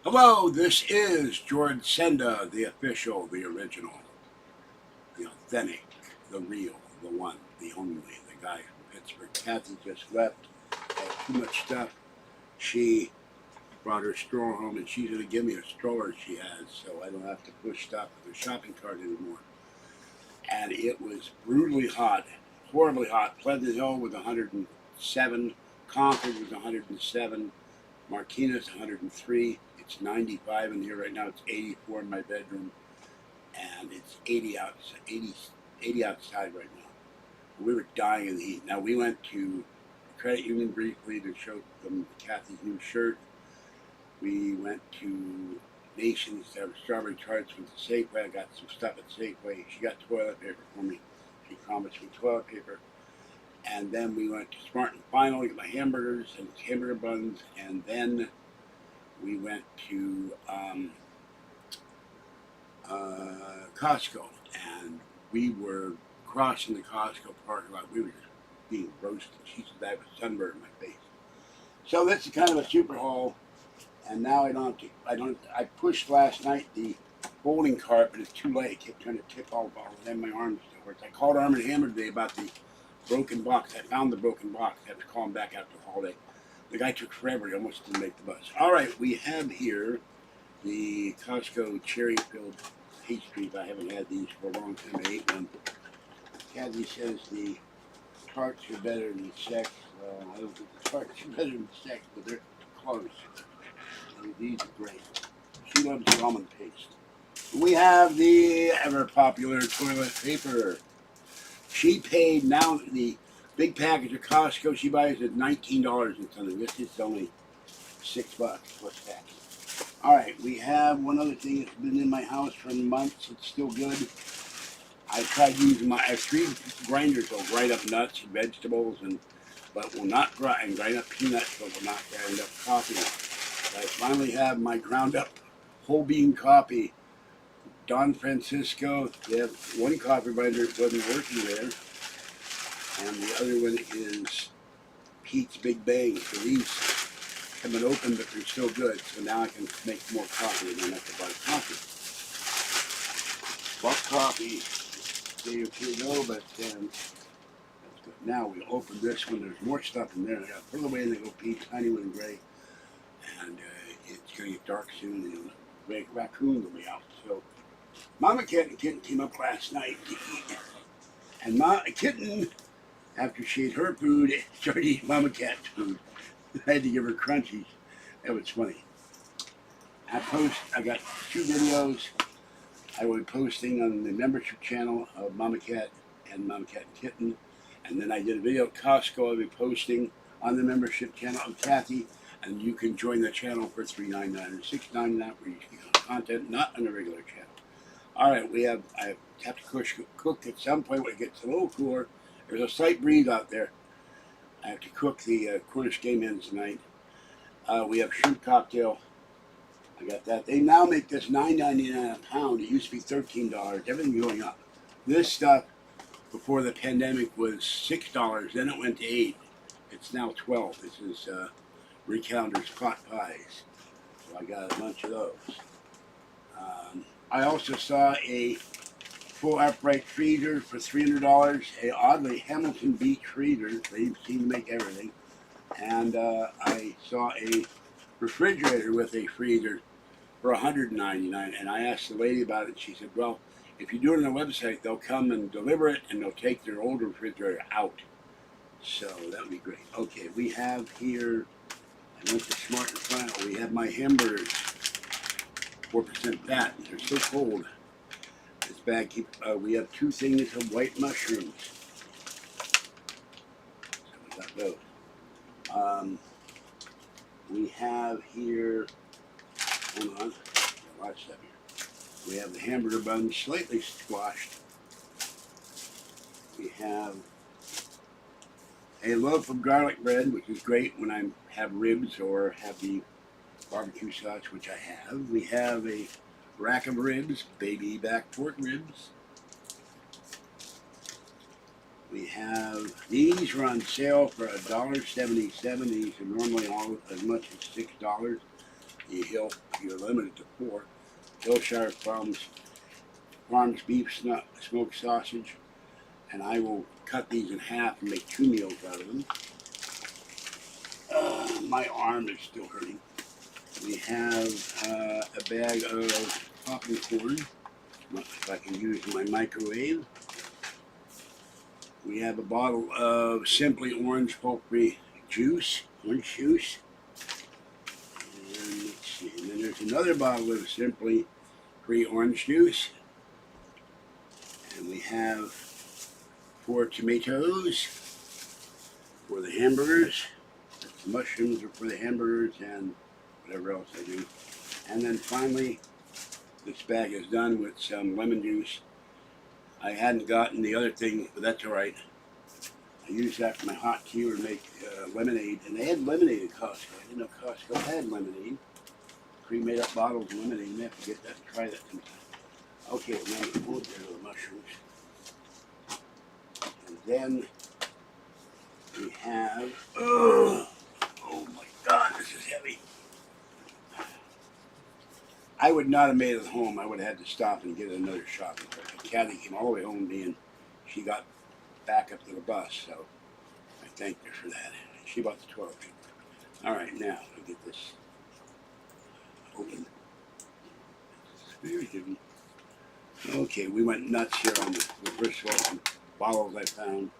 Hello, this is George Senda, the official, the original, the authentic, the real, the one, the only, the guy from Pittsburgh. Kathy just left, had too much stuff. She brought her stroller home and she's going to give me a stroller she has so I don't have to push stuff with a shopping cart anymore. And it was brutally hot, horribly hot. Pleasant Hill was 107, Concord was 107, Martinez 103. It's 95 in here right now. It's 84 in my bedroom, and it's 80 outside right now. We were dying in the heat. Now we went to credit union briefly to show them Kathy's new shirt. We went to Nations to have strawberry tarts with the Safeway. I got some stuff at Safeway. She got toilet paper for me. She promised me toilet paper. And then we went to Smart and Final to get my hamburgers and hamburger buns. And then we went to Costco. And we were crossing the Costco parking lot. We were just being roasted. She said I have a sunburn in my face. So this is kind of a super haul. And now I pushed last night the bowling cart, but it's too late. I kept trying to tip all the balls, and my arms still hurt. I called Arm & Hammer today about the broken box. I found the broken box. I have to call him back after the holiday. The guy took forever. He almost didn't make the bus. All right, we have here the Costco cherry-filled pastries. I haven't had these for a long time. I ate one. Kathy says the tarts are better than sex. Well, I don't think the tarts are better than sex, but they're close. These are great. She loves the almond paste. We have the ever popular toilet paper. She paid now the big package of Costco she buys at $19 and something. This is only $6 plus tax. All right, we have one other thing that's been in my house for months. It's still good. I tried using I have 3 grinders that'll grind up nuts and vegetables but will not grind up peanuts, but will not grind up coffee. I finally have my ground up whole bean coffee. Don Francisco, they have one coffee grinder that wasn't working there, and the other one is Pete's Big Bang. So these have been open, but they're still good. So now I can make more coffee and don't have to buy coffee. Bought coffee a day or two ago, but that's good. Now we open this one. There's more stuff in there. I got to put it away and then go Pete's Honeywood and Gray. And it's going to get dark soon, and the raccoon will be out. So, Mama Cat and Kitten came up last night to eat. And Kitten, after she ate her food, started eating Mama Cat's food. I had to give her crunchies. That was funny. I got 2 videos I will be posting on the membership channel of Mama Cat and Mama Cat and Kitten. And then I did a video at Costco I'll be posting on the membership channel of Kathy. And you can join the channel for $3.99 or $6.99 where you can get content not on a regular channel. All right, I have to cook at some point when it gets a little cooler. There's a slight breeze out there. I have to cook the Cornish game hens tonight. We have shrimp cocktail. I got that. They now make this $9.99 a pound. It used to be $13. Everything's going up. This stuff before the pandemic was $6. Then it went to $8. It's now $12. This is Recounter's pot pies. So I got a bunch of those. I also saw a full upright freezer for $300. A oddly Hamilton Beach freezer. They seem to make everything. And I saw a refrigerator with a freezer for $199. And I asked the lady about it. She said, well, if you do it on their website, they'll come and deliver it and they'll take their old refrigerator out. So that would be great. Okay, we have here, I went to Smart and Final. We have my hamburgers, 4% fat. They're so cold. This bag we have 2 things of white mushrooms. So we got those. We have here, hold on, watch that here. We have the hamburger buns slightly squashed. We have a loaf of garlic bread, which is great when I have ribs or have the barbecue sauce, which I have. We have a rack of ribs, baby back pork ribs. We have, these are on sale for $1.77. These are normally all as much as $6. You're limited to 4. Hillshire Farms beef smoked sausage, and I will cut these in half and make 2 meals out of them. My arm is still hurting. We have a bag of popping corn, if I can use my microwave. We have a bottle of Simply Orange Pulpy juice, orange juice. And let's see, and then there's another bottle of Simply Free Orange juice. And we have 4 tomatoes for the hamburgers. The mushrooms are for the hamburgers and whatever else I do. And then finally, this bag is done with some lemon juice. I hadn't gotten the other thing, but that's all right. I use that for my hot tea or make lemonade. And they had lemonade at Costco. I didn't know Costco had lemonade. Pre-made up bottles of lemonade. You may have to get that and try that sometime. Okay, now we pull there the mushrooms. And then we have, oh my God, this is heavy. I would not have made it home. I would have had to stop and get another shopping cart. Kathy came all the way home with me and she got back up to the bus, so I thanked her for that. She bought the toilet paper. All right, now I'll get this open. Very good. Okay, we went nuts here on the first of all, some bottles I found.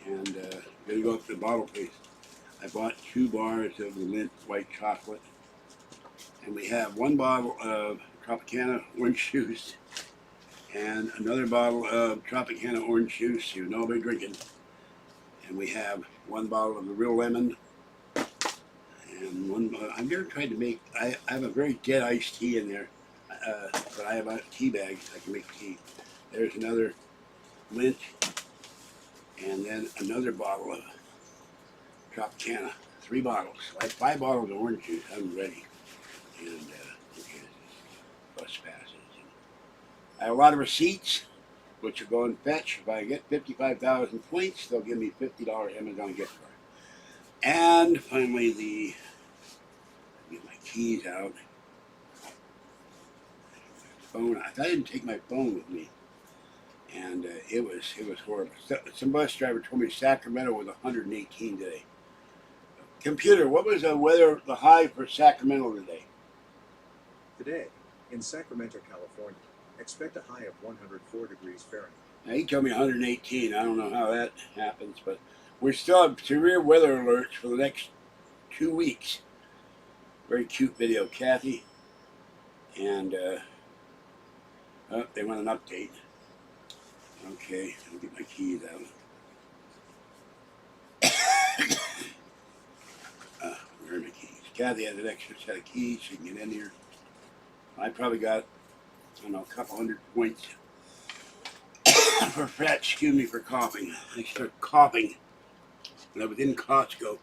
And gonna go up to the bottle place. I bought 2 bars of the Lindt white chocolate. And we have 1 bottle of Tropicana orange juice and another bottle of Tropicana orange juice you've all been drinking. And we have 1 bottle of the real lemon. And 1, I've never tried to make, I have a very dead iced tea in there. But I have a tea bag, I can make tea. There's another Lindt. And then another bottle of Tropicana. 3 bottles. So I have 5 bottles of orange juice. I'm ready. And okay, bus passes. I have a lot of receipts, which will go and fetch. If I get 55,000 points, they'll give me $50 Amazon gift card. And finally, get my keys out. Phone. I didn't take my phone with me, and it was horrible. Some bus driver told me Sacramento was 118 today. Computer, what was the weather, the high for Sacramento today? Today, in Sacramento, California, expect a high of 104 degrees Fahrenheit. Now, he told me 118. I don't know how that happens, but we still have severe weather alerts for the next 2 weeks. Very cute video, Kathy. And oh, they want an update. Okay, I'll get my keys out. Where are my keys? Kathy has an extra set of keys. She can get in here. I probably got, I don't know, a couple hundred points for fetch. Excuse me for coughing. I started coughing when I was in Costco.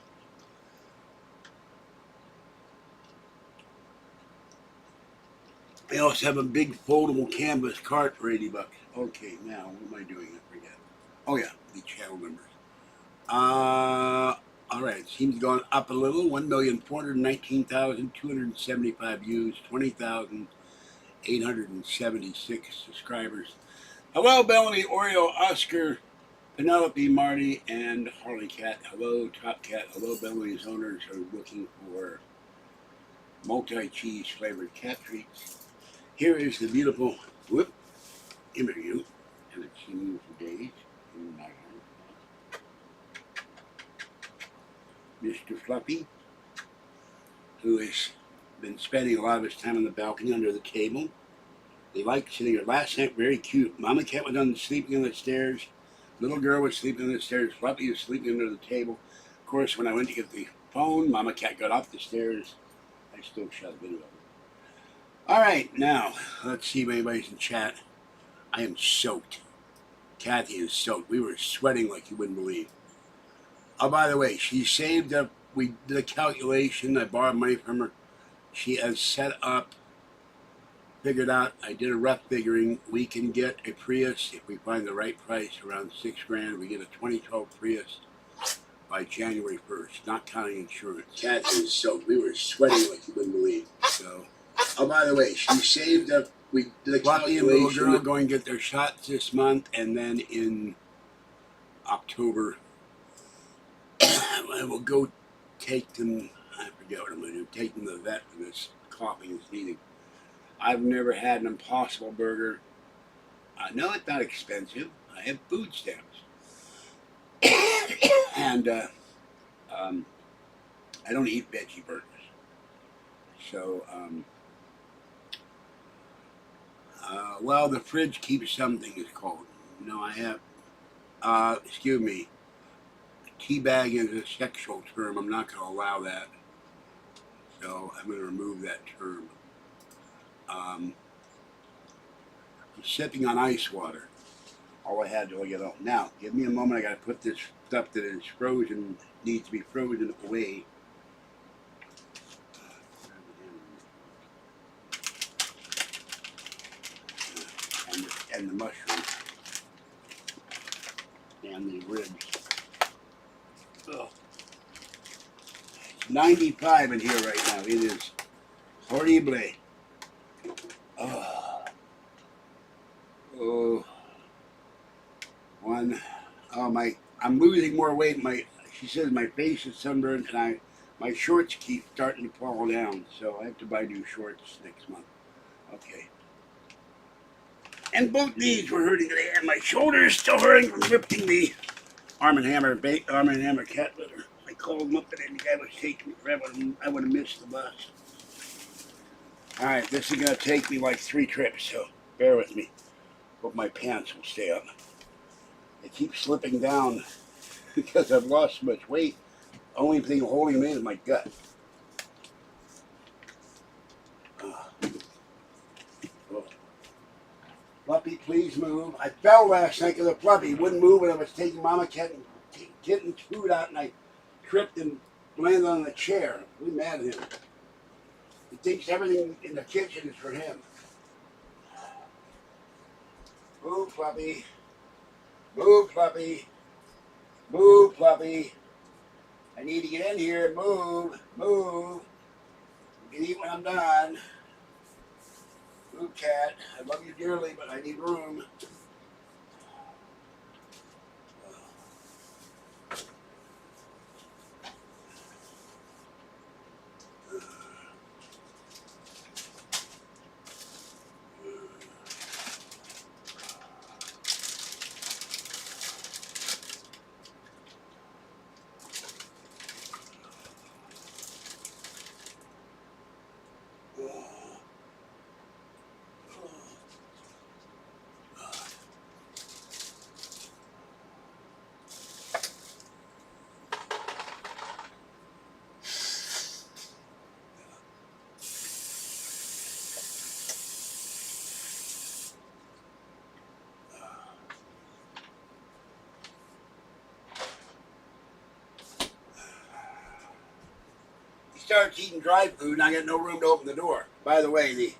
I also have a big foldable canvas cart for $80. Okay, now what am I doing? I forget. Oh yeah, the channel numbers. All right, it seems going up a little. 1,419,275 views, 20,876 subscribers. Hello, Bellamy, Oreo, Oscar, Penelope, Marty, and Harley Cat. Hello, Top Cat. Hello, Bellamy's owners are looking for multi-cheese flavored cat treats. Here is the beautiful interview, and it's seen for days in my home. Mr. Fluffy, who has been spending a lot of his time on the balcony under the table. They like sitting there. Last night, very cute. Mama Cat was sleeping on the stairs. Little girl was sleeping on the stairs. Fluffy was sleeping under the table. Of course, when I went to get the phone, Mama Cat got up the stairs. I still shot a video of it. All right, now, let's see if anybody's in chat. I am soaked. Kathy is soaked. We were sweating like you wouldn't believe. Oh, by the way, she saved up. We did a calculation. I borrowed money from her. She has set up, figured out, I did a rough figuring. We can get a Prius if we find the right price, around $6 grand. We get a 2012 Prius by January 1st, not counting insurance. Kathy was so, we were sweating like you wouldn't believe. So, oh, by the way, she saved up, we did a calculation. And little girl going to get their shots this month, and then in October, I will go take them, I forget what I'm going to do, take them to the vet for this coughing and sneezing. I've never had an Impossible Burger. I know it's not expensive. I have food stamps. And I don't eat veggie burgers. So, well, the fridge keeps something is cold. No, I have, excuse me, teabag is a sexual term. I'm not going to allow that. So I'm going to remove that term. I'm sipping on ice water. All I had to get out. Now, give me a moment. I got to put this stuff that is frozen, needs to be frozen away. And the mushroom. And the ribs. Ugh. It's 95 in here right now. It is horrible. Oh. One. Oh, I'm losing more weight. She says my face is sunburned and my shorts keep starting to fall down. So I have to buy new shorts next month. Okay. And both knees were hurting today, and my shoulder is still hurting from lifting the Arm & Hammer cat litter. I called him up and the guy was taking me forever, and I would have missed the bus. Alright, this is going to take me like 3 trips, so bear with me. Hope my pants will stay up. They keep slipping down because I've lost so much weight. The only thing holding me is my gut. Fluffy, please move. I fell last night because the Fluffy wouldn't move when I was taking Mama Kitten's food out, and I tripped and landed on the chair. I'm really mad at him. He thinks everything in the kitchen is for him. Move, Fluffy. Move, Fluffy. Move, Fluffy. I need to get in here. Move. Move. You can eat when I'm done. Move, cat. I love you dearly, but I need room. Starts eating dry food and I got no room to open the door. By the way, the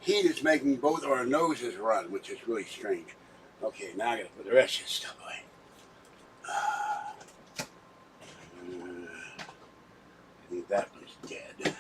heat is making both our noses run, which is really strange. Okay, now I gotta put the rest of this stuff away. I think that one's dead.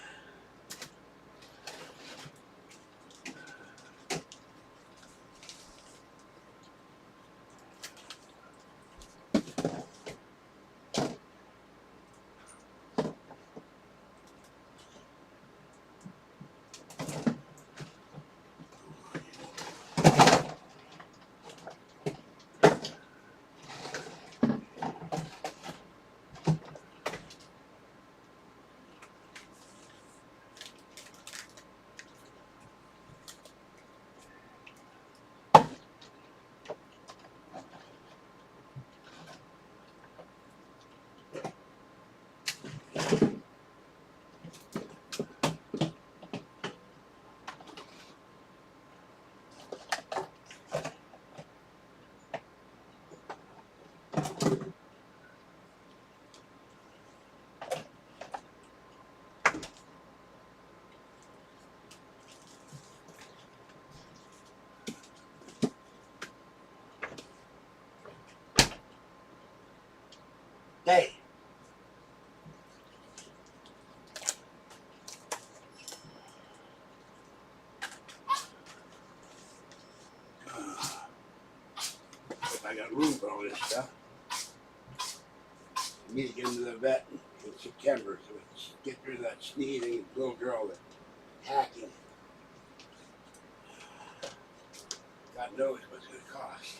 I got room for all this stuff. I need to get into the vet in September, so it's get rid of that sneezing little girl that's hacking. God knows what it's going to cost.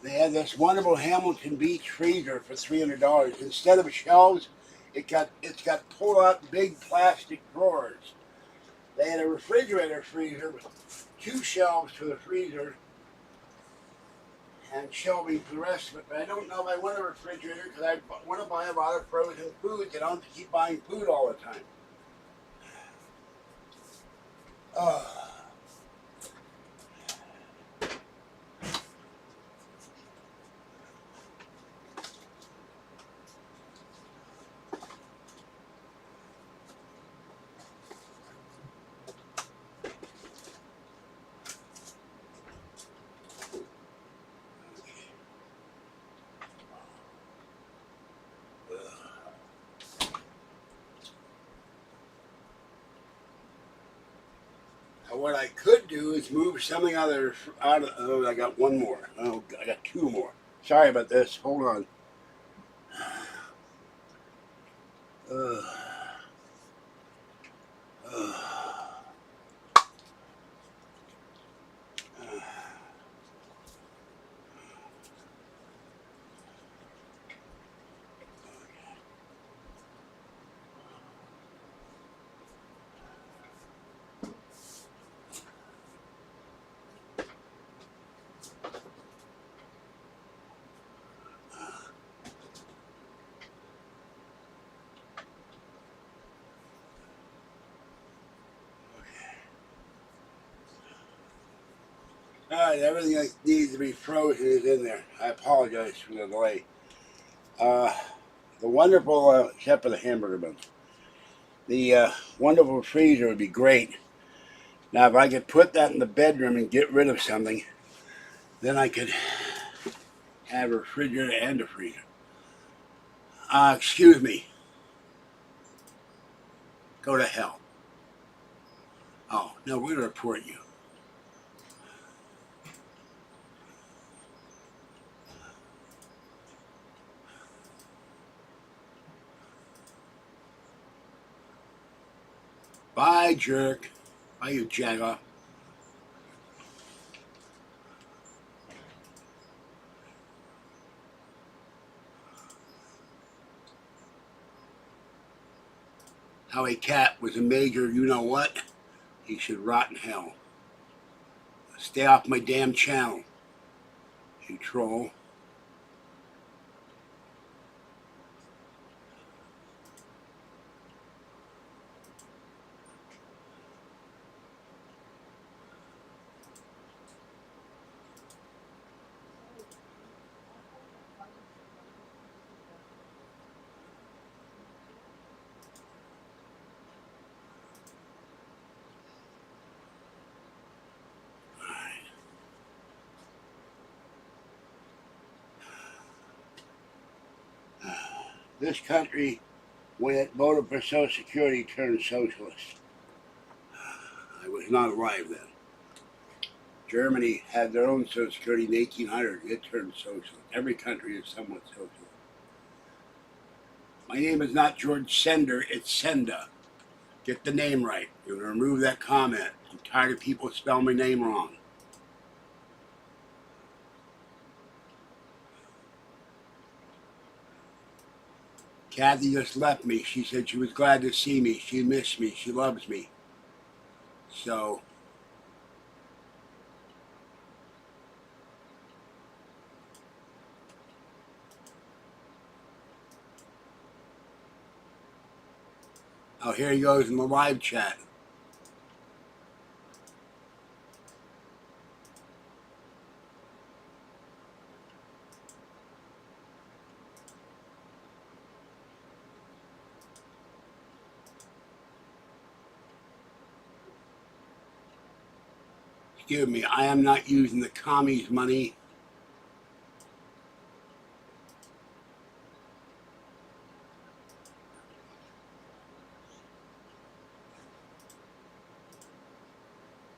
They had this wonderful Hamilton Beach freezer for $300. Instead of shelves, it's got pull out big plastic drawers. They had a refrigerator freezer with 2 shelves for the freezer and shelving for the rest of it. But I don't know if I want a refrigerator because I want to buy a lot of frozen foods and I don't have to keep buying food all the time. What I could do is move something out of. Oh, I got one more. Oh, I got 2 more. Sorry about this. Hold on. Uh, Alright, everything that needs to be frozen is in there. I apologize for the delay. The wonderful, except for the hamburger buns, the wonderful freezer would be great. Now, if I could put that in the bedroom and get rid of something, then I could have a refrigerator and a freezer. Excuse me. Go to hell. Oh, no, we're going to report you. Bye, jerk. Bye, you jagger. How a cat was a major you-know-what? He should rot in hell. Stay off my damn channel, you troll. This country, when it voted for Social Security, turned socialist. I was not alive then. Germany had their own Social Security in 1800. It turned socialist. Every country is somewhat socialist. My name is not George Sender, it's Senda. Get the name right. You're going to remove that comment. I'm tired of people spelling my name wrong. Kathy just left me. She said she was glad to see me. She missed me. She loves me. So, oh, here he goes in the live chat. Excuse me, I am not using the commies' money.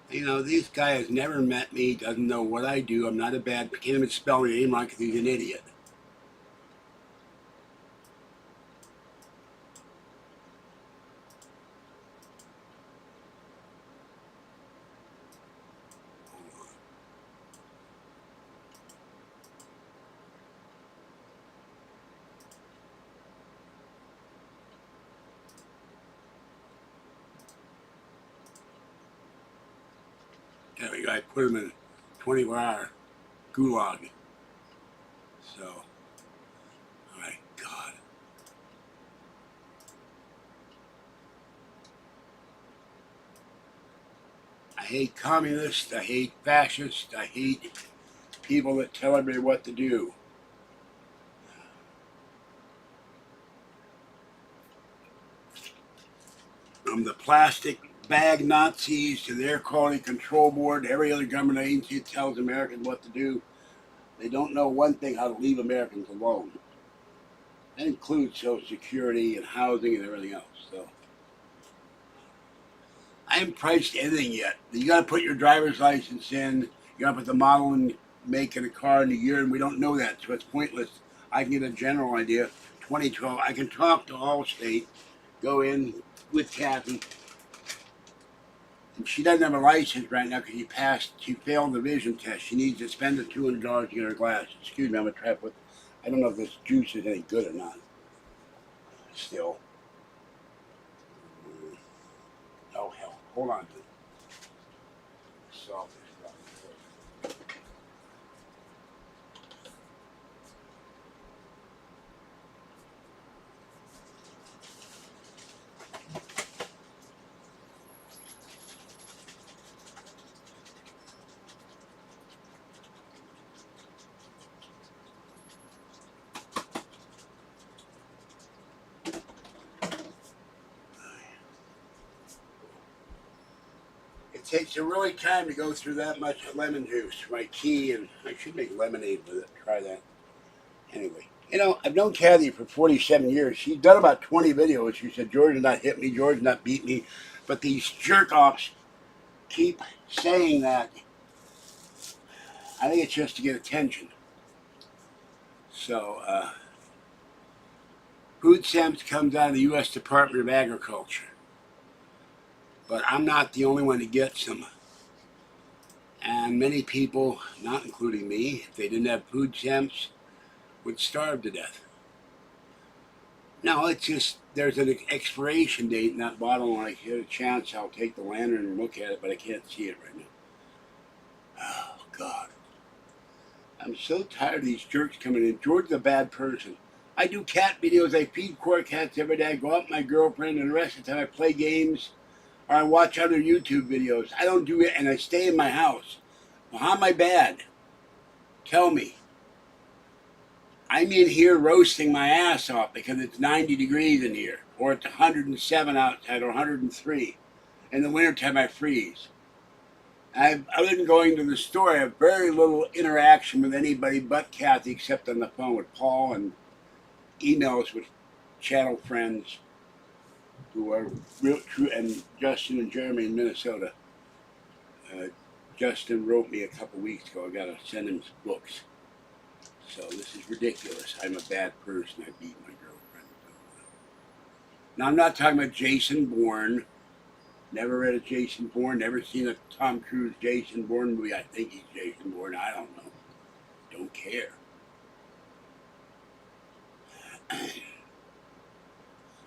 You know, this guy has never met me, doesn't know what I do. I'm not a bad, can't even spell my name right because he's an idiot. There we go. I put him in 24-hour gulag. So, all right, God. I hate communists. I hate fascists. I hate people that tell everybody what to do. From the plastic bag Nazis to the Air Quality Control Board, every other government agency that tells Americans what to do, they don't know one thing: how to leave Americans alone. That includes Social Security and housing and everything else. So I haven't priced anything yet. You got to put your driver's license in. You got to put the model and make of the car and the year, and we don't know that, so it's pointless. I can get a general idea. 2012. I can talk to Allstate. Go in with Kathy. And she doesn't have a license right now because she failed the vision test. She needs to spend the $200 to get her glasses. Excuse me, I'm going to try to put, I don't know if this juice is any good or not. Still. Oh, hell. Hold on. Salt this stuff. It takes a really time to go through that much lemon juice. My tea, and I should make lemonade with it. Try that. Anyway, you know, I've known Kathy for 47 years. She's done about 20 videos. She said, George did not hit me, George did not beat me. But these jerk-offs keep saying that. I think it's just to get attention. So, food stamps comes out of the U.S. Department of Agriculture. But I'm not the only one that gets them. And many people, not including me, if they didn't have food stamps, would starve to death. No, it's just there's an expiration date in that bottle. When I get a chance, I'll take the lantern and look at it, but I can't see it right now. Oh, God. I'm so tired of these jerks coming in. George's a bad person. I do cat videos. I feed core cats every day. I go out with my girlfriend, and the rest of the time I play games or I watch other YouTube videos. I don't do it, and I stay in my house. Well, how am I bad? Tell me. I'm in here roasting my ass off because it's 90 degrees in here, or it's 107 outside, or 103. In the wintertime, I freeze. Other than going to the store, I have very little interaction with anybody but Kathy, except on the phone with Paul and emails with channel friends who are real true, and Justin and Jeremy in Minnesota. Justin wrote me a couple weeks ago. I got to send him books. So this is ridiculous. I'm a bad person. I beat my girlfriend. Now, I'm not talking about Jason Bourne. Never read a Jason Bourne. Never seen a Tom Cruise Jason Bourne movie. I think he's Jason Bourne. I don't know. Don't care.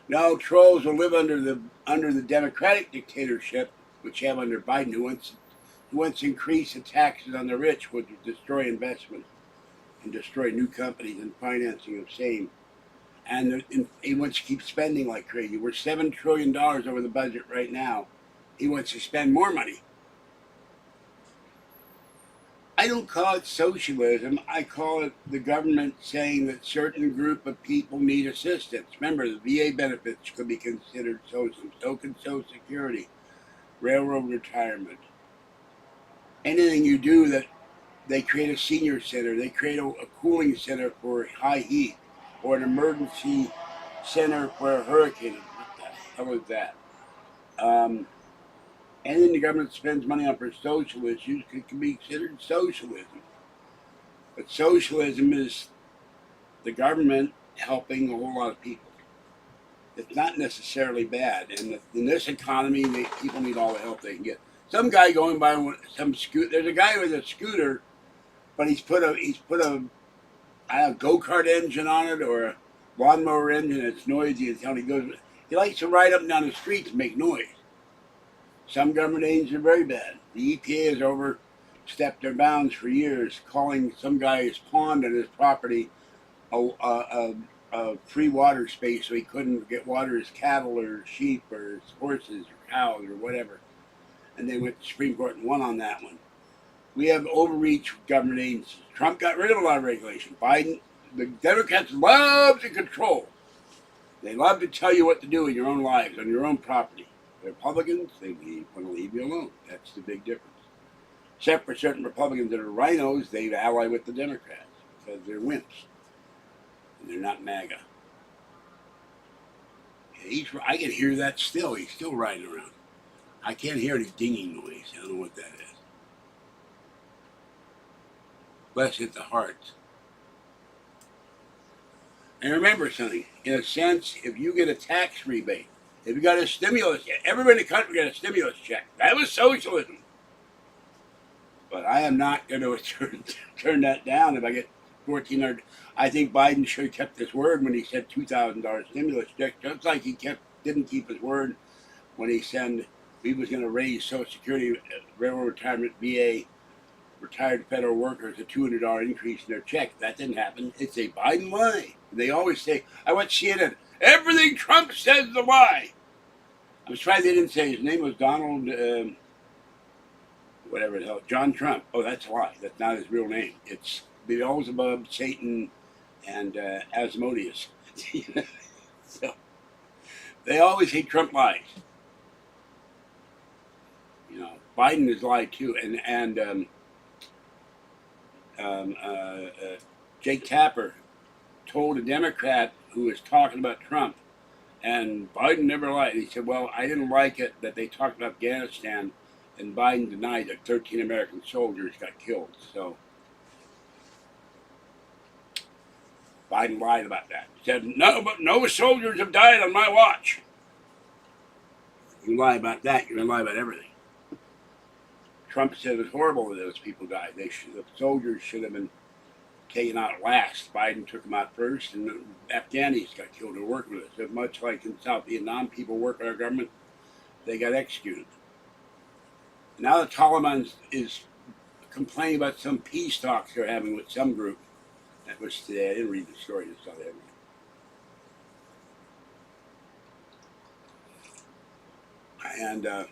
No, trolls will live under the Democratic dictatorship, which you have under Biden, who wants to increase the taxes on the rich, which would destroy investment and destroy new companies and financing of same. And he wants to keep spending like crazy. We're $7 trillion over the budget right now. He wants to spend more money. I don't call it socialism. I call it the government saying that certain group of people need assistance. Remember, the VA benefits could be considered socialism. So can Social Security, railroad retirement. Anything you do that they create a senior center, they create a cooling center for high heat, or an emergency center for a hurricane. What the hell is that? Anything the government spends money on for social issues can be considered socialism. But socialism is the government helping a whole lot of people. It's not necessarily bad. And in this economy, people need all the help they can get. Some guy going by some scooter. There's a guy with a scooter, but he's put a I don't know, go-kart engine on it or a lawnmower engine. It's noisy as hell. He likes to ride up and down the streets and make noise. Some government agents are very bad. The EPA has overstepped their bounds for years, calling some guy's pond on his property a free water space so he couldn't get water his cattle or sheep or his horses or cows or whatever. And they went to the Supreme Court and won on that one. We have overreach with government agencies. Trump got rid of a lot of regulation. Biden, the Democrats love to control. They love to tell you what to do in your own lives, on your own property. The Republicans, they want to leave you alone. That's the big difference. Except for certain Republicans that are rhinos, they ally with the Democrats because they're wimps. And they're not MAGA. I can hear that still. He's still riding around. I can't hear any dinging noise. I don't know what that is. Bless hit the hearts. And remember something. In a sense, if you get a tax rebate, if you got a stimulus check, everybody in the country got a stimulus check. That was socialism. But I am not going to turn that down if I get $1,400. I think Biden should have kept his word when he said $2,000 stimulus check, just like he didn't keep his word when he said he was going to raise Social Security, railroad retirement, VA, retired federal workers a $200 increase in their check. That didn't happen. It's a Biden lie. They always say, I watch CNN, everything Trump says is a lie. I'm surprised they didn't say his name was Donald, whatever the hell, John Trump. Oh, that's a lie. That's not his real name. It's Beelzebub, Satan, and Asmodeus. So they always say Trump lies. You know, Biden has lied too, and Jake Tapper told a Democrat who was talking about Trump, and Biden never lied. He said, well, I didn't like it that they talked about Afghanistan, and Biden denied that 13 American soldiers got killed. So Biden lied about that. He said, no soldiers have died on my watch. You lie about that, you're going to lie about everything. Trump said it was horrible that those people died. The soldiers should have been taken out last. Biden took them out first, and the Afghanis got killed who worked with us. So much like in South Vietnam, people work with our government, they got executed. Now the Taliban is complaining about some peace talks they're having with some group. That was today. I didn't read the story. I saw that. And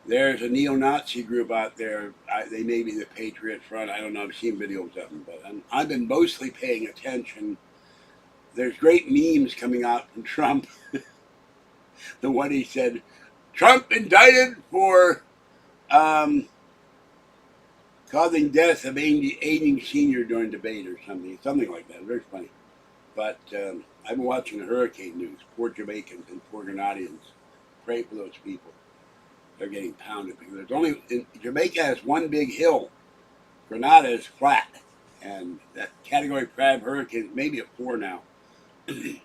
there's a neo-Nazi group out there. They may be the Patriot Front. I don't know. I've seen videos of them, but I've been mostly paying attention. There's great memes coming out from Trump. The one he said, Trump indicted for causing death of aging senior during debate or something like that. Very funny. But I've been watching the hurricane news. Poor Jamaicans and poor Grenadians. Pray for those people. They're getting pounded because Jamaica has one big hill. Grenada is flat, and that Category 5 hurricane is maybe a 4 now. It's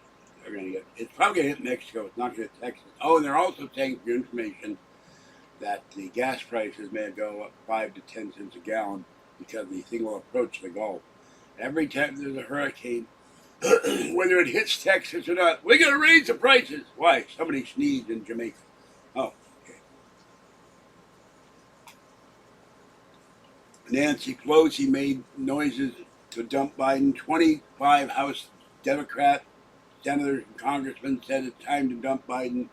probably going to hit Mexico. It's not going to hit Texas. Oh, and they're also saying, for your information, that the gas prices may go up 5 to 10 cents a gallon because the thing will approach the Gulf. Every time there's a hurricane, whether it hits Texas or not. We're going to raise the prices. Why? Somebody sneezed in Jamaica. Oh, okay. Nancy Pelosi made noises to dump Biden. 25 House Democrat senators and congressmen said it's time to dump Biden.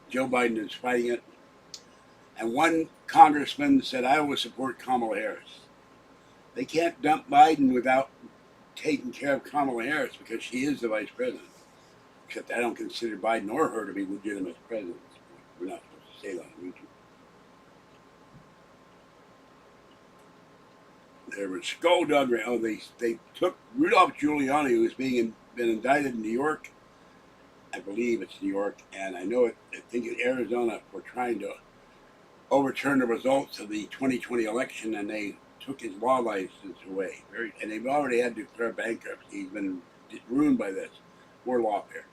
Joe Biden is fighting it. And one congressman said, I will support Kamala Harris. They can't dump Biden without taking care of Kamala Harris because she is the vice president. Except I don't consider Biden or her to be legitimate presidents. We're not supposed to say that on YouTube. There was skullduggery. Oh, they took Rudolph Giuliani, who's been indicted in New York. I believe it's New York, and I think in Arizona, for trying to overturn the results of the 2020 election, and they took his law license away. And they've already had to declare bankruptcy. He's been ruined by this. More lawfare.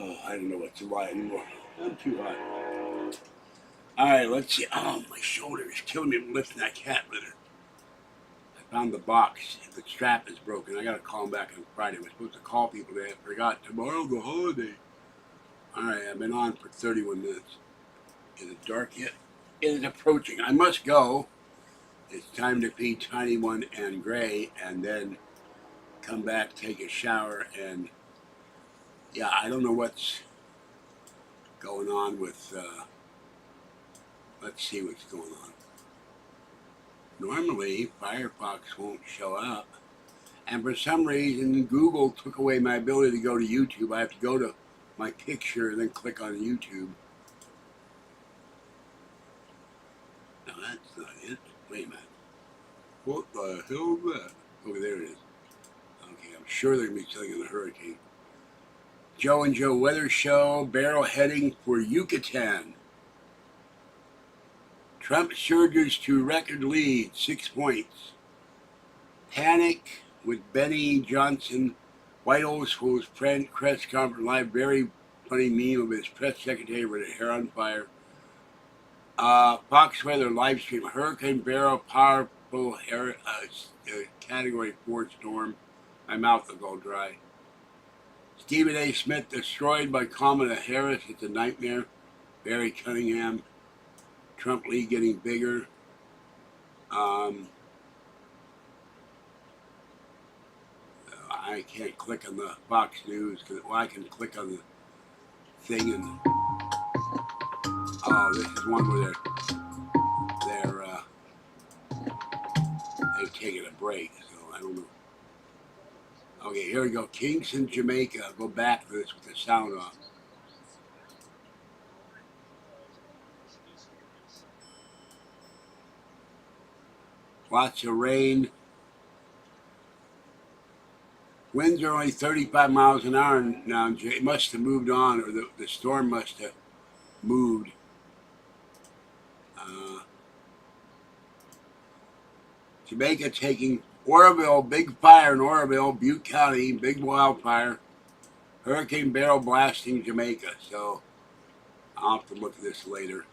Oh, I don't know what to lie anymore. I'm too hot. All right, let's see. Oh, my shoulder is killing me from lifting that cat litter. I found the box. The strap is broken. I got to call him back on Friday. We're supposed to call people today. I forgot. Tomorrow's the holiday. All right, I've been on for 31 minutes. Is it dark yet? It is approaching. I must go. It's time to feed Tiny One and Gray, and then come back, take a shower, and yeah, I don't know what's going on with, let's see what's going on. Normally, Firefox won't show up, and for some reason, Google took away my ability to go to YouTube. I have to go to my picture and then click on YouTube. No, that's not it. Wait a minute. What the hell is that? Oh, there it is. Okay, I'm sure they're going to be selling in a hurricane. Joe and Joe Weather Show, barrel heading for Yucatan. Trump surges to record lead, 6 points. Panic with Benny Johnson. White House press conference live. Very funny meme of his press secretary with her hair on fire. Fox Weather live stream. Hurricane Beryl, powerful Category 4 storm. My mouth will go dry. Stephen A. Smith destroyed by Kamala Harris. It's a nightmare. Barry Cunningham. Trump lead getting bigger. I can't click on the Fox News because I can click on the thing and this is one where they've taken a break, so I don't know. Okay, here we go. Kingston, Jamaica. I'll go back to this with the sound off. Lots of rain. Winds are only 35 miles an hour now. It must have moved on, or the storm must have moved. Jamaica taking Oroville, big fire in Oroville, Butte County, big wildfire. Hurricane Beryl blasting Jamaica. So I'll have to look at this later.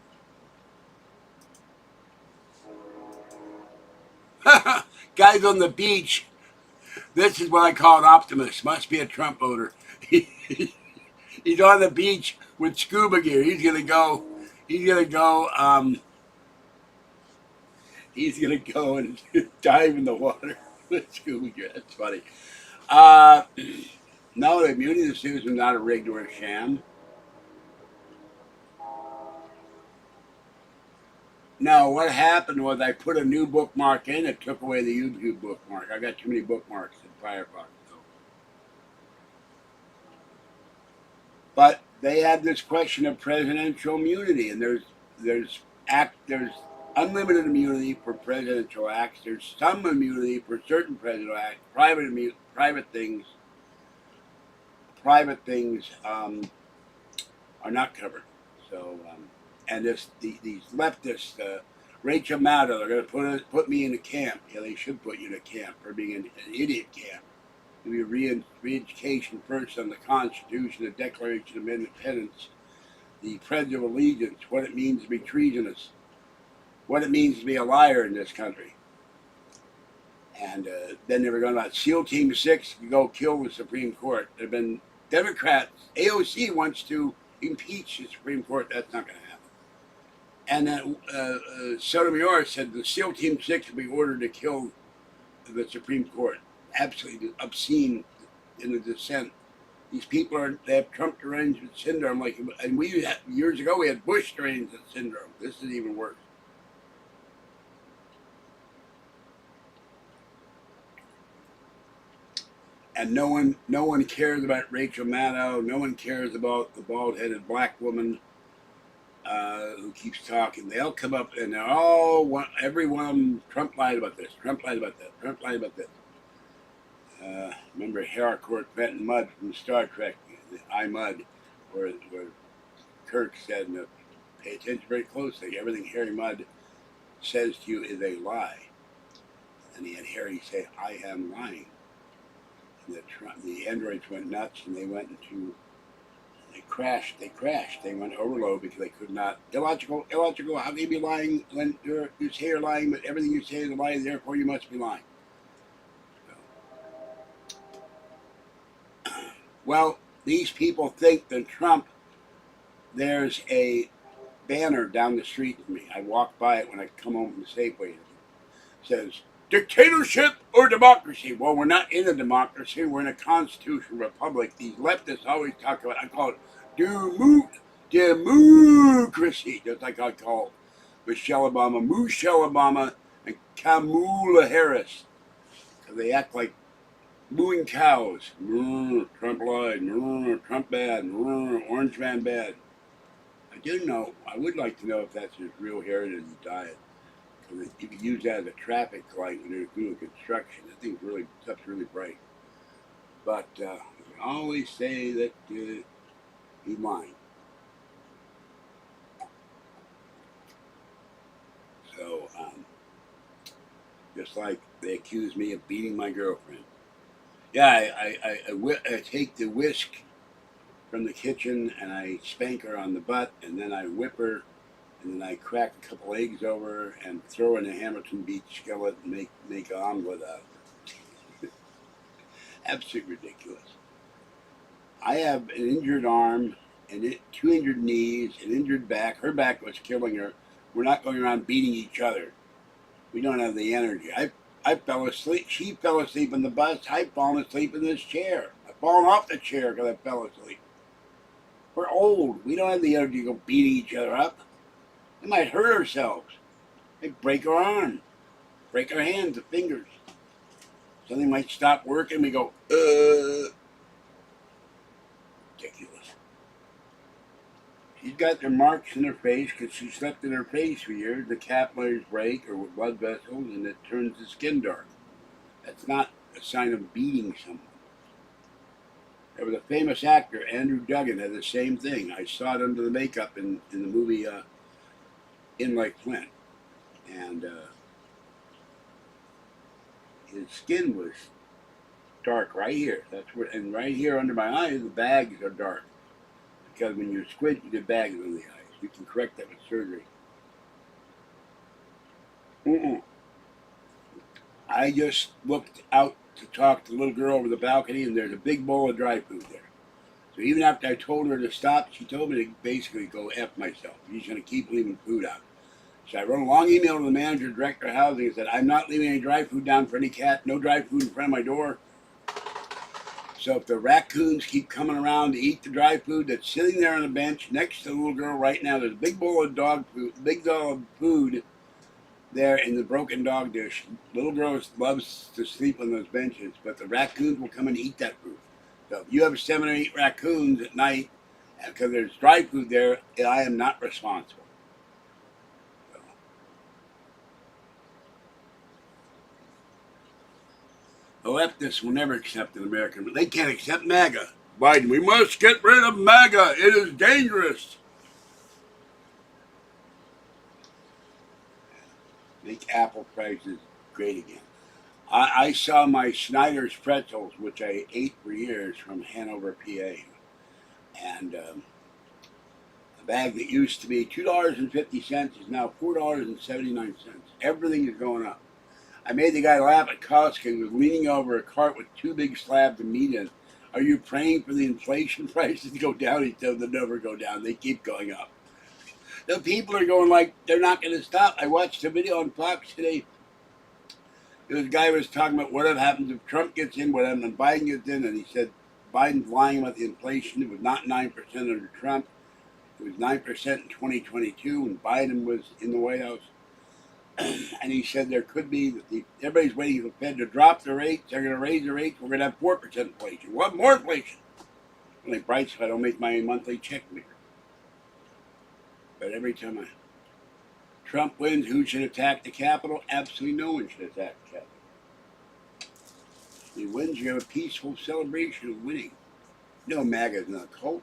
Guys on the beach. This is what I call an optimist. Must be a Trump voter. He's on the beach with scuba gear. He's gonna go and dive in the water with scuba gear. That's funny. No, the immunity suit is not a rigged or a sham. No, what happened was I put a new bookmark in. It took away the YouTube bookmark. I got too many bookmarks in Firefox. So. But they had this question of presidential immunity, and there's unlimited immunity for presidential acts. There's some immunity for certain presidential acts. Private things are not covered. So. And these leftists, Rachel Maddow, they're going to put me in a camp. Yeah, they should put you in a camp for being an idiot camp. To be re-education first on the Constitution, the Declaration of Independence, the Pledge of Allegiance, what it means to be treasonous, what it means to be a liar in this country. And then they were going about SEAL Team 6 to go kill the Supreme Court. There have been Democrats, AOC wants to impeach the Supreme Court. That's not going to happen. And then Sotomayor said the SEAL Team 6 will be ordered to kill the Supreme Court. Absolutely obscene in the dissent. These people they have Trump derangement syndrome, and years ago we had Bush derangement syndrome. This is even worse. And no one cares about Rachel Maddow. No one cares about the bald-headed black woman who keeps talking. They all come up and they're all everyone. Trump lied about this. Trump lied about that. Trump lied about this. Remember Harcourt Benton Mudd from Star Trek, I Mudd, where Kirk said, "Pay attention very closely. Everything Harry Mudd says to you is a lie." And he had Harry say, "I am lying." The androids went nuts, and they crashed. They went overload because they could not. Illogical. How can you be lying when you say you're lying, but everything you say is a lie, therefore you must be lying? So. Well, these people think that Trump, there's a banner down the street from me. I walk by it when I come home from Safeway. It says, "Dictatorship or democracy?" Well, we're not in a democracy. We're in a constitutional republic. These leftists always talk about, I call it democracy, just like I call Michelle Obama, and Kamala Harris. Because they act like mooing cows. Trump lied. Trump bad. Orange man bad. I would like to know if that's his real heritage diet. You could use that as a traffic light when they're doing construction. That stuff's really bright. But you always say that he's lying. So, just like they accuse me of beating my girlfriend. Yeah, I take the whisk from the kitchen and I spank her on the butt, and then I whip her. And then I crack a couple eggs over her and throw in a Hamilton Beach skillet and make an omelet out of it. Absolutely ridiculous. I have an injured arm and 2 injured knees, an injured back. Her back was killing her. We're not going around beating each other. We don't have the energy. I fell asleep. She fell asleep in the bus. I've fallen asleep in this chair. I've fallen off the chair because I fell asleep. We're old. We don't have the energy to go beating each other up. We might hurt ourselves. They break our arm, break our hands, the fingers. Something might stop working. We go, ridiculous. She's got their marks in her face because she slept in her face for years. The capillaries break or with blood vessels, and it turns the skin dark. That's not a sign of beating someone. There was a famous actor, Andrew Duggan, had the same thing. I saw it under the makeup in the movie In Like Flint, and his skin was dark right here. And right here under my eyes, the bags are dark because when you squint, you get bags under the eyes. You can correct that with surgery. I just looked out to talk to the little girl over the balcony, and there's a big bowl of dry food there. So even after I told her to stop, she told me to basically go F myself. She's going to keep leaving food out. So I wrote a long email to the manager, director of housing, and said, "I'm not leaving any dry food down for any cat. No dry food in front of my door. So if the raccoons keep coming around to eat the dry food that's sitting there on a bench next to the little girl right now, there's a big bowl of big dog food there in the broken dog dish. Little girl loves to sleep on those benches, but the raccoons will come and eat that food. So if you have 7 or 8 raccoons at night, because there's dry food there, I am not responsible." The leftists will never accept an American. They can't accept MAGA. Biden, we must get rid of MAGA. It is dangerous. Make apple prices great again. I saw my Snyder's pretzels, which I ate for years, from Hanover, PA. And a bag that used to be $2.50 is now $4.79. Everything is going up. I made the guy laugh at COSTCO. He was leaning over a cart with 2 big slabs of meat in. Are you praying for the inflation prices to go down? He said they'll never go down. They keep going up. The people are going like they're not going to stop. I watched a video on Fox today. This guy was talking about what happens if Trump gets in, what happens when Biden gets in, and he said Biden's lying about the inflation. It was not 9% under Trump. It was 9% in 2022 when Biden was in the White House. And he said there could be, everybody's waiting for the Fed to drop the rates. They're going to raise the rates. We're going to have 4% inflation. We'll have more inflation. Only bright side, I don't make my monthly check meter. But every time Trump wins, who should attack the Capitol? Absolutely no one should attack the Capitol. He wins, you have a peaceful celebration of winning. No, MAGA is not a cult.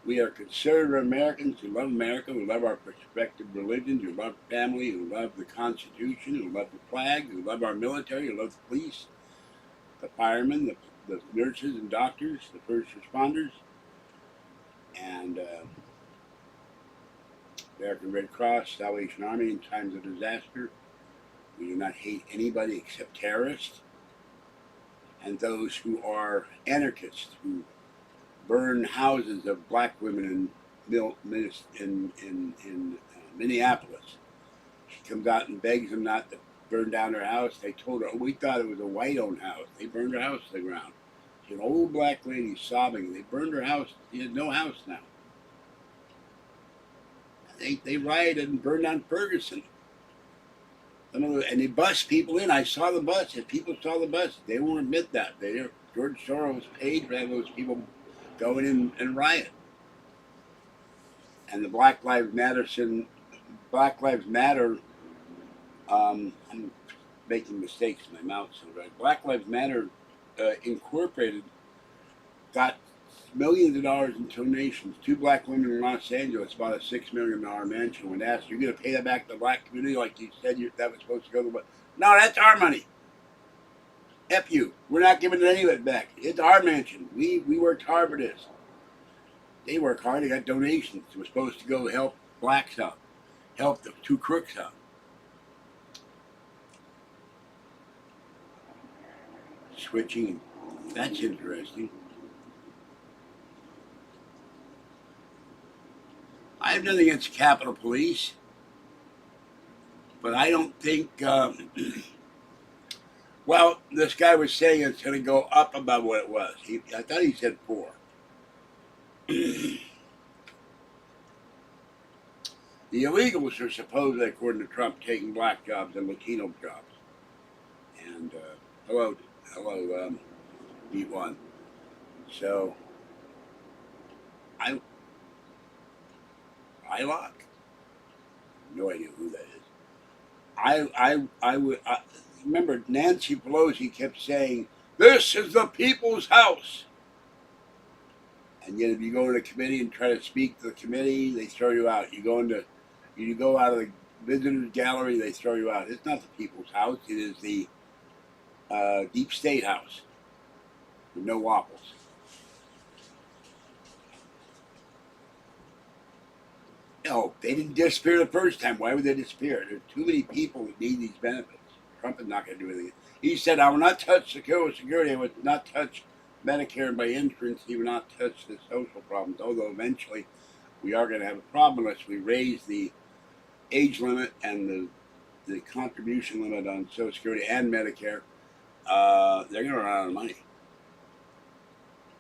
We are conservative Americans who love America, who love our respective religions, who love family, who love the Constitution, who love the flag, who love our military, who love the police, the firemen, the nurses and doctors, the first responders, and American Red Cross, Salvation Army in times of disaster. We do not hate anybody except terrorists and those who are anarchists, who burn houses of black women in Minneapolis. She comes out and begs them not to burn down her house. They told her, oh, we thought it was a white-owned house. They burned her house to the ground. She's an old black lady sobbing. They burned her house. She has no house now. They rioted and burned down Ferguson. And they bus people in. I saw the bus. If people saw the bus, they won't admit that. George Soros paid to have those people going in and riot. And the Black Lives Matter, I'm making mistakes in my mouth, so right. Black Lives Matter Incorporated got millions of dollars in donations. 2 black women in Los Angeles bought a $6 million mansion. When asked, you're going to pay that back to the black community like you said that was supposed to go to the... No, that's our money. F you. We're not giving any of it back. It's our mansion. We worked hard for this. They work hard. They got donations. It was supposed to go help blacks out. Help the 2 crooks out. Switching. That's interesting. I have nothing against Capitol Police, but I don't think, well, this guy was saying it's going to go up above what it was. I thought he said 4. The illegals are supposedly, according to Trump, taking black jobs and Latino jobs. And, hello, beat one. So, I lock. No idea who that is. I would remember Nancy Pelosi kept saying, "This is the people's house." And yet, if you go to the committee and try to speak to the committee, they throw you out. You go out of the visitors gallery, they throw you out. It's not the people's house. It is the deep state house with no waffles. No, they didn't disappear the first time. Why would they disappear? There's too many people that need these benefits. Trump is not going to do anything. He said, I will not touch Social Security. I will not touch Medicare by insurance. He will not touch the social problems. Although eventually we are going to have a problem unless we raise the age limit and the contribution limit on Social Security and Medicare. They're going to run out of money.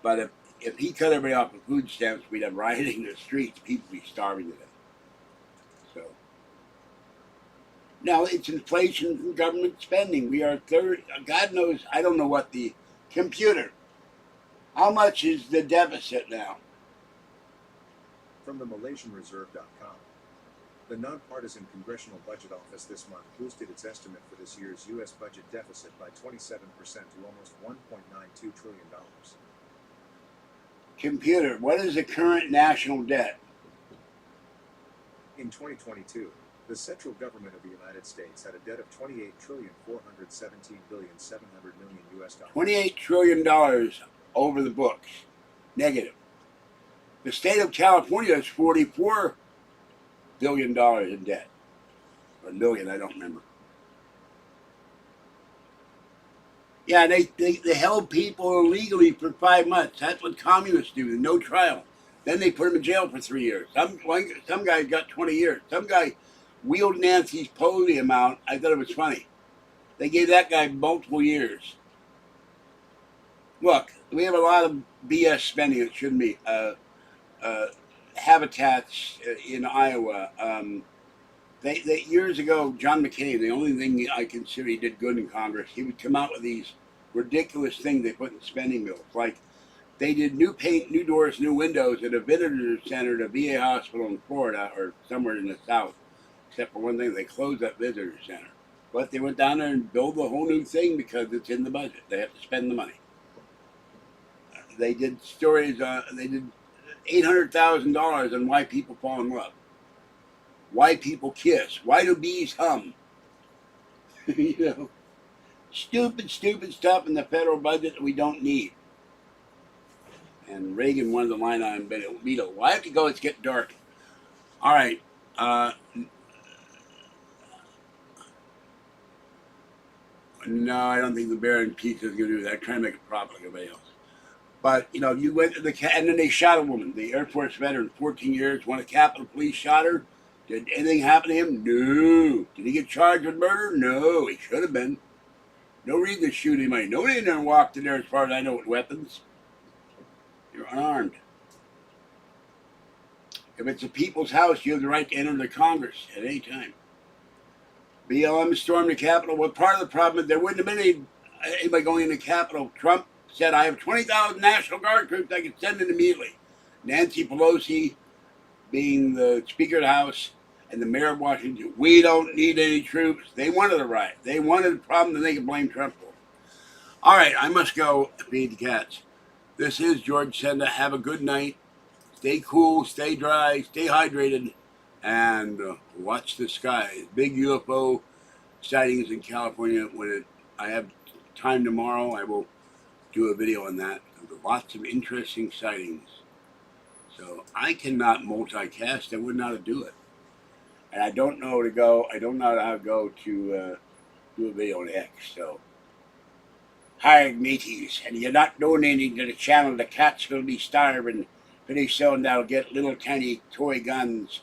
But if he cut everybody off of food stamps, we'd have rioting in the streets. People would be starving to death. So, now it's inflation from government spending. We are third. God knows, I don't know what the computer. How much is the deficit now? From the MalaysianReserve.com. The nonpartisan Congressional Budget Office this month boosted its estimate for this year's U.S. budget deficit by 27% to almost $1.92 trillion. Computer, what is the current national debt? In 2022, the central government of the United States had a debt of $28,417,700,000,000 US. $28 trillion over the books. Negative. The state of California has $44 billion in debt. Or million, I don't remember. Yeah, they held people illegally for 5 months. That's what communists do. No trial. Then they put them in jail for 3 years. Some guy got 20 years. Some guy wheeled Nancy's podium out. I thought it was funny. They gave that guy multiple years. Look, we have a lot of BS spending. It shouldn't be. Habitats in Iowa. They years ago, John McCain. The only thing I consider he did good in Congress, he would come out with these ridiculous things they put in spending bills. Like they did new paint, new doors, new windows at a visitor center at a VA hospital in Florida or somewhere in the South. Except for one thing, they closed that visitor center. But they went down there and built a whole new thing because it's in the budget. They have to spend the money. They did stories. They did $800,000 on why people fall in love, why people kiss, why do bees hum. You know, stupid stuff in the federal budget that we don't need. And Reagan wanted the line on Beetle. Well, I have to go. It's getting dark. All right. No, I don't think the Bear and Pizza is going to do that. Try to make a profit like everybody else. But, you know, you went to and then they shot a woman, the Air Force veteran, 14 years, one of the Capitol Police shot her. Did anything happen to him? No. Did he get charged with murder? No, he should have been. No reason to shoot anybody. Nobody in there walked in there, as far as I know, with weapons. You're unarmed. If it's a people's house, you have the right to enter the Congress at any time. BLM stormed the Capitol. Well, part of the problem is there wouldn't have been anybody going in the Capitol. Trump said, I have 20,000 National Guard troops. I can send it immediately. Nancy Pelosi, being the Speaker of the House, and the Mayor of Washington, we don't need any troops. They wanted a riot. They wanted a problem that they could blame Trump for. All right, I must go feed the cats. This is George Senda. Have a good night. Stay cool, stay dry, stay hydrated, and watch the skies. Big UFO sightings in California. I have time tomorrow, I will do a video on that. Lots of interesting sightings. So I cannot multicast. I wouldn't know how to do it. And I don't know how to go. I don't know how to go to do a video on X. So, hi, mateys. And you're not donating to the channel, the cats will be starving. Pretty soon they'll get little tiny toy guns.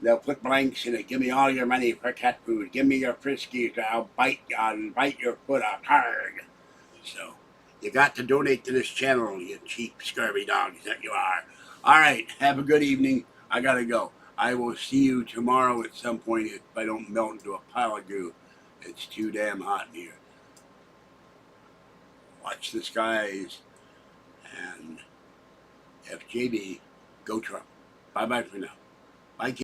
They'll put blanks in it. Give me all your money for cat food. Give me your friskies or I'll bite you and bite your foot out hard. So, you got to donate to this channel, you cheap, scurvy dogs that you are. All right, have a good evening. I got to go. I will see you tomorrow at some point if I don't melt into a pile of goo. It's too damn hot in here. Watch the skies. And FJB, go Trump. Bye-bye for now. Bye, kids.